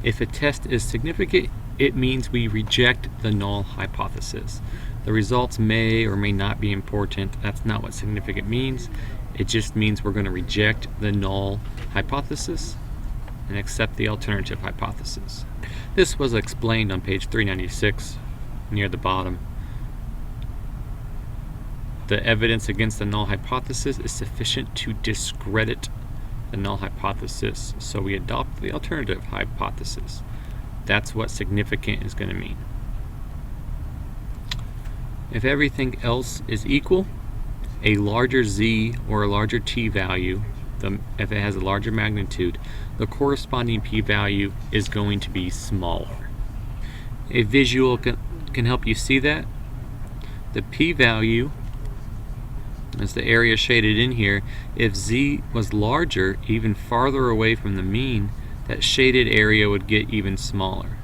If a test is significant, it means we reject the null hypothesis. The results may or may not be important. That's not what significant means. It just means we're going to reject the null hypothesis and accept the alternative hypothesis. This was explained on page 396 near the bottom. The evidence against the null hypothesis is sufficient to discredit the null hypothesis, so we adopt the alternative hypothesis. That's what significant is going to mean. If everything else is equal, a larger z or a larger t value, if it has a larger magnitude, the corresponding p-value is going to be smaller. A visual can help you see that. The p-value is the area shaded in here. If z was larger, even farther away from the mean, that shaded area would get even smaller.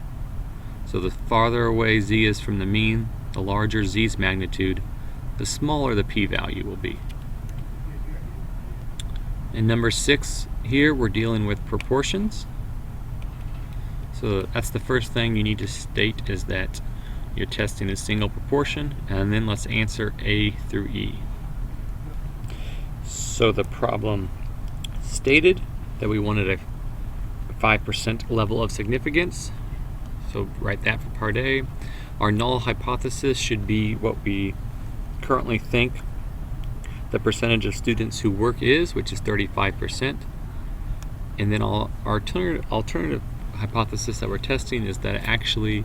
So the farther away z is from the mean, the larger z's magnitude, the smaller the p-value will be. In number 6 here, we're dealing with proportions. So that's the first thing you need to state, is that you're testing a single proportion, and then let's answer A through E. So the problem stated that we wanted a 5% level of significance. So write that for part A. Our null hypothesis should be what we currently think the percentage of students who work is, which is 35%. And then our alternative hypothesis that we're testing is that actually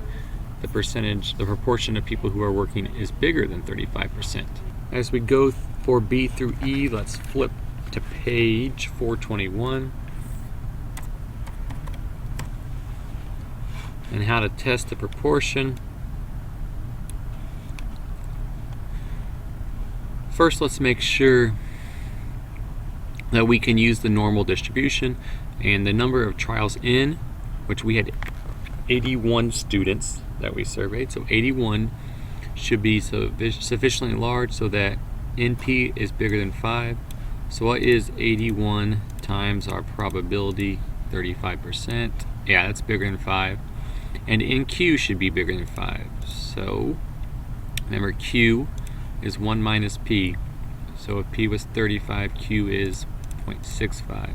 the proportion of people who are working is bigger than 35%. As we go for B through E, let's flip to page 421. And how to test the proportion. First, let's make sure that we can use the normal distribution, and the number of trials in, which we had 81 students that we surveyed, so 81 should be sufficiently large so that NP is bigger than 5. So what is 81 times our probability, 35%? Yeah, that's bigger than 5. And NQ should be bigger than 5. So remember, Q is 1 minus P. So if P was 35, Q is 0.65.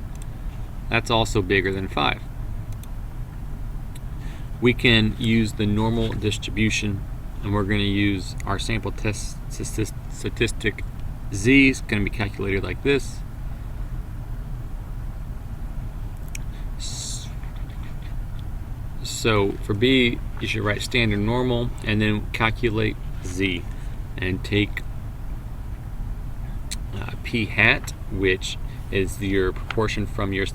That's also bigger than 5. We can use the normal distribution, and we're going to use our sample test statistic Z is going to be calculated like this. So for B, you should write standard normal and then calculate Z and take P hat, which is your proportion from your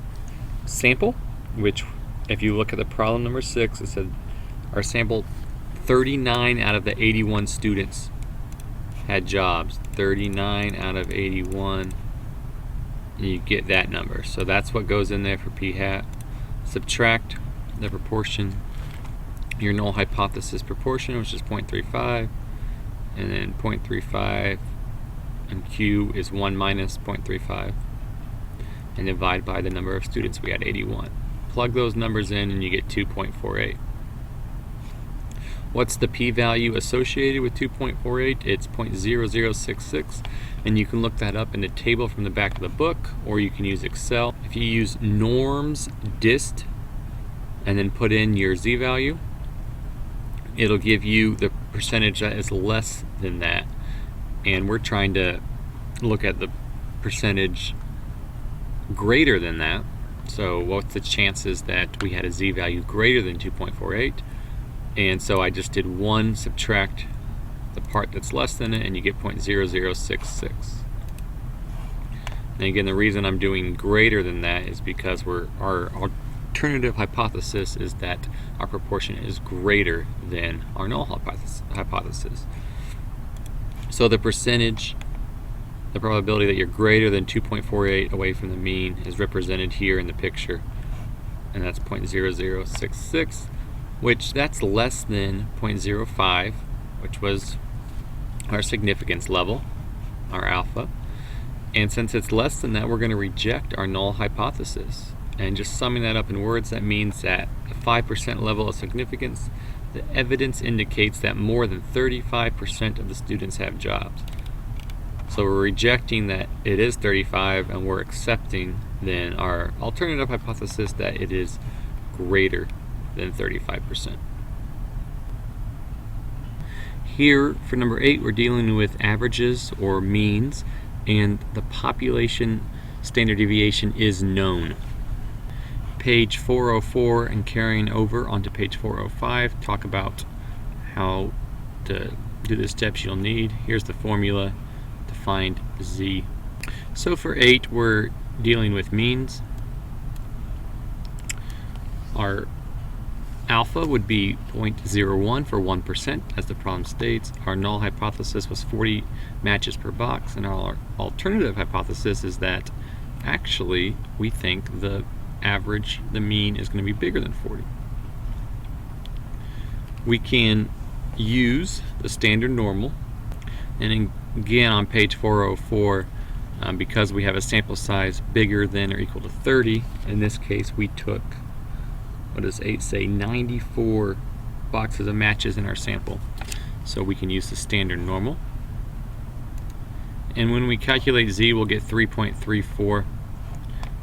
sample, which if you look at the problem number 6, it said our sample 39 out of the 81 students had jobs. 39 out of 81, and you get that number. So that's what goes in there for P hat. Subtract the proportion, your null hypothesis proportion, which is 0.35, and then 0.35, and Q is 1 minus 0.35, and divide by the number of students. We had 81. Plug those numbers in and you get 2.48. What's the p-value associated with 2.48? It's 0.0066, and you can look that up in the table from the back of the book, or you can use Excel. If you use norms dist and then put in your z-value, it'll give you the percentage that is less than that. And we're trying to look at the percentage greater than that. So what's the chances that we had a z-value greater than 2.48? And so I just did 1 subtract the part that's less than it, and you get 0.0066. And again, the reason I'm doing greater than that is because our alternative hypothesis is that our proportion is greater than our null hypothesis. So the percentage, the probability that you're greater than 2.48 away from the mean is represented here in the picture, and that's 0.0066, which that's less than 0.05, which was our significance level, our alpha. And since it's less than that, we're going to reject our null hypothesis. And just summing that up in words, that means that a 5% level of significance, the evidence indicates that more than 35% of the students have jobs. So we're rejecting that it is 35, and we're accepting then our alternative hypothesis that it is greater than 35%. Here, for number 8, we're dealing with averages or means, and the population standard deviation is known. Page 404 and carrying over onto page 405 talk about how to do the steps you'll need. Here's the formula to find Z. So for 8, we're dealing with means. Our alpha would be 0.01 for 1%, as the problem states. Our null hypothesis was 40 matches per box, and our alternative hypothesis is that actually we think the average, the mean, is going to be bigger than 40. We can use the standard normal, and again on page 404, because we have a sample size bigger than or equal to 30, in this case we took, what does 8 say, 94 boxes of matches in our sample. So we can use the standard normal. And when we calculate Z, we'll get 3.34.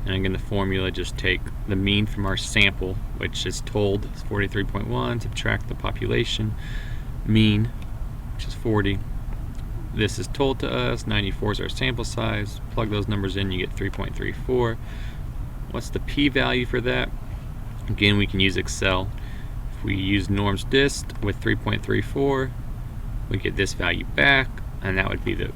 And again, the formula, just take the mean from our sample, which is told is 43.1, subtract the population mean, which is 40. This is told to us, 94 is our sample size. Plug those numbers in, you get 3.34. What's the p-value for that? Again, we can use Excel. If we use norms dist with 3.34, we get this value back, and that would be the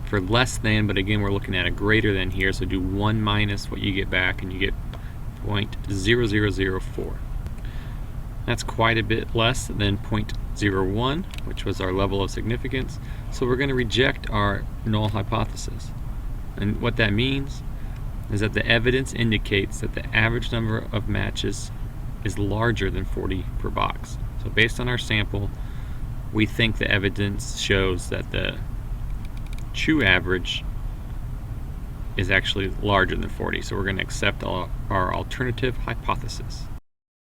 for less than, but again we're looking at a greater than here, so do 1 minus what you get back and you get 0.0004. That's quite a bit less than 0.01, which was our level of significance, so we're going to reject our null hypothesis. And what that means is that the evidence indicates that the average number of matches is larger than 40 per box. So based on our sample, we think the evidence shows that the true average is actually larger than 40, so we're going to accept our alternative hypothesis.